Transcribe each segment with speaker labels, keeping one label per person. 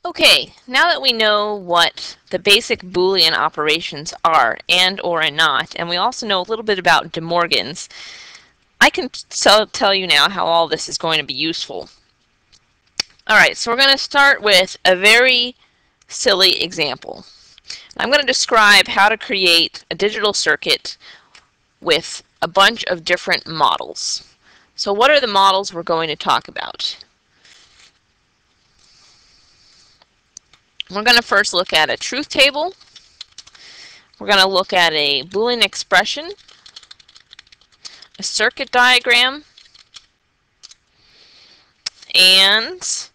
Speaker 1: Okay, now that we know what the basic Boolean operations are, and or a not, and we also know a little bit about DeMorgans, I can tell you now how all this is going to be useful. Alright, so we're going to start with a very silly example. I'm going to describe how to create a digital circuit with a bunch of different models. So what are the models we're going to talk about? We're going to first look at a truth table. We're going to look at a Boolean expression, a circuit diagram, and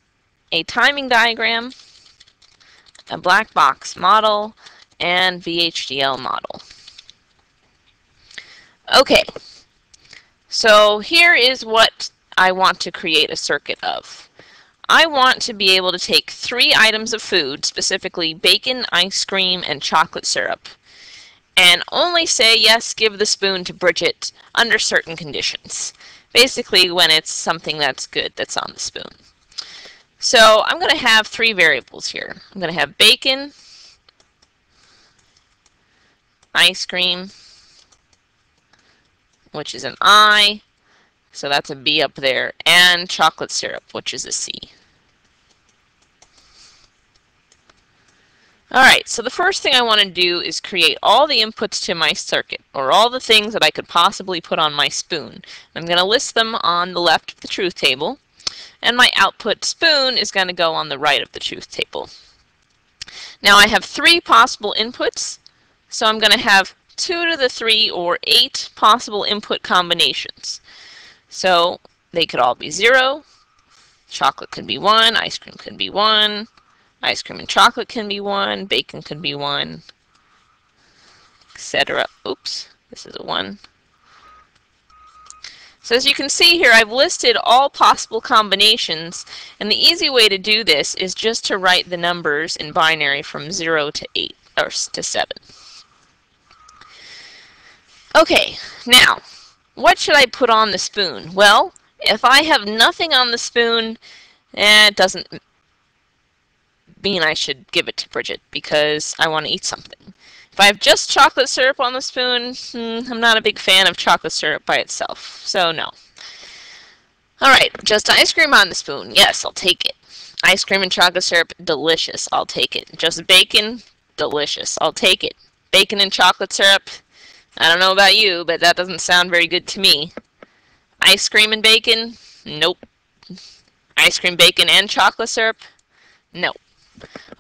Speaker 1: a timing diagram, a black box model, and VHDL model. Okay, so here is what I want to create a circuit of. I want to be able to take 3 items of food, specifically bacon, ice cream, and chocolate syrup, and only say, yes, give the spoon to Bridget under certain conditions. Basically when it's something that's good that's on the spoon. So I'm going to have 3 variables here. I'm going to have bacon, ice cream, which is an I, so that's a B up there, and chocolate syrup, which is a C. Alright, so the first thing I want to do is create all the inputs to my circuit, or all the things that I could possibly put on my spoon. I'm going to list them on the left of the truth table, and my output spoon is going to go on the right of the truth table. Now I have 3 possible inputs, so I'm going to have 2 to the 3, or 8 possible input combinations. So they could all be 0, chocolate could be 1, ice cream could be 1, ice cream and chocolate can be 1, bacon could be 1, etc. Oops, this is a 1. So as you can see here, I've listed all possible combinations, and the easy way to do this is just to write the numbers in binary from 0 to 8, or to 7. Okay, now, what should I put on the spoon? Well, if I have nothing on the spoon, it doesn't mean I should give it to Bridget because I want to eat something. If I have just chocolate syrup on the spoon, I'm not a big fan of chocolate syrup by itself, so no. Alright, just ice cream on the spoon. Yes, I'll take it. Ice cream and chocolate syrup, delicious. I'll take it. Just bacon, delicious. I'll take it. Bacon and chocolate syrup, I don't know about you, but that doesn't sound very good to me. Ice cream and bacon, nope. Ice cream, bacon, and chocolate syrup, no.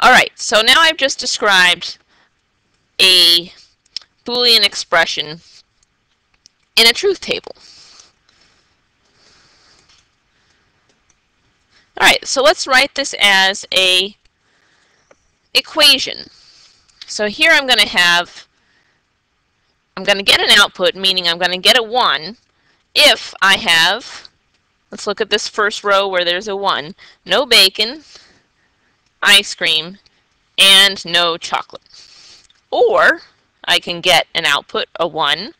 Speaker 1: Alright, so now I've just described a Boolean expression in a truth table. Alright, so let's write this as a equation. So here I'm going to get an output, meaning I'm going to get a 1 if I have, let's look at this first row where there's a 1, no bacon, ice cream, and no chocolate. Or I can get an output, a 1,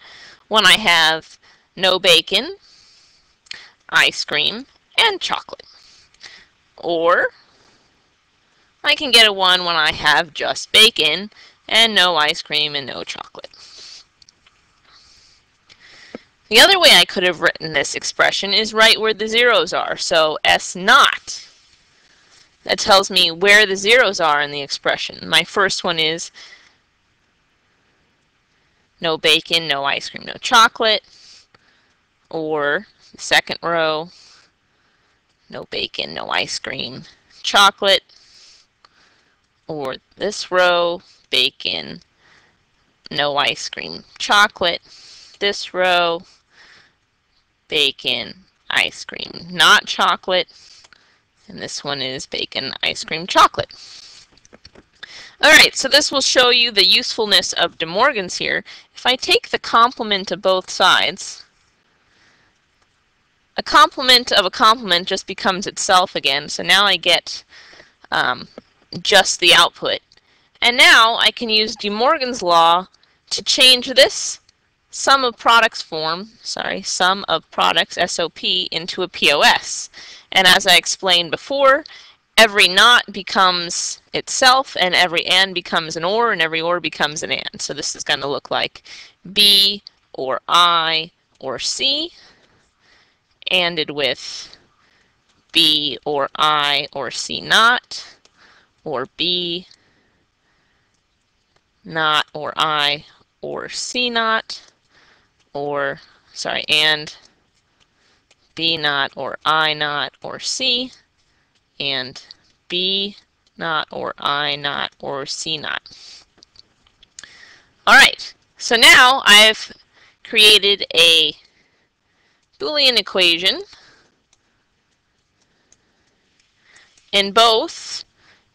Speaker 1: when I have no bacon, ice cream, and chocolate. Or I can get a 1 when I have just bacon and no ice cream and no chocolate. The other way I could have written this expression is right where the zeros are. So S naught. That tells me where the zeros are in the expression. My first one is no bacon, no ice cream, no chocolate. Or the second row, no bacon, no ice cream, chocolate. Or this row, bacon, no ice cream, chocolate. This row, bacon, ice cream, not chocolate. And this one is bacon, ice cream, chocolate. Alright, so this will show you the usefulness of DeMorgans here. If I take the complement of both sides, a complement of a complement just becomes itself again. So now I get just the output. And now I can use DeMorgans Law to change this sum of products SOP, into a POS. And as I explained before, every not becomes itself, and every and becomes an or, and every or becomes an and. So this is going to look like B or I or C, anded with B or I or C not, or B not or I or C not, or, sorry, and B not or I not or C, and B not or I not or C not. All right, so now I've created a Boolean equation in both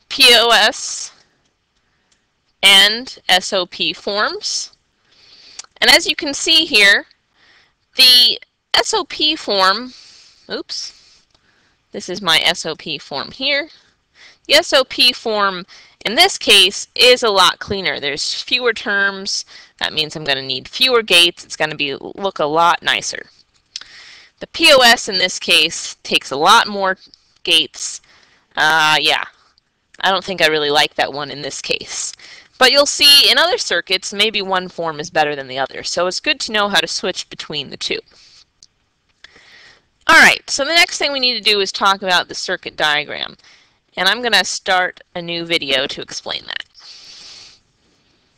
Speaker 1: POS and SOP forms. And as you can see here, the SOP form, oops, this is my SOP form here. The SOP form in this case is a lot cleaner. There's fewer terms. That means I'm going to need fewer gates. It's going to look a lot nicer. The POS in this case takes a lot more gates. Yeah, I don't think I really like that one in this case. But you'll see in other circuits, maybe one form is better than the other. So it's good to know how to switch between the two. All right, so the next thing we need to do is talk about the circuit diagram. And I'm going to start a new video to explain that.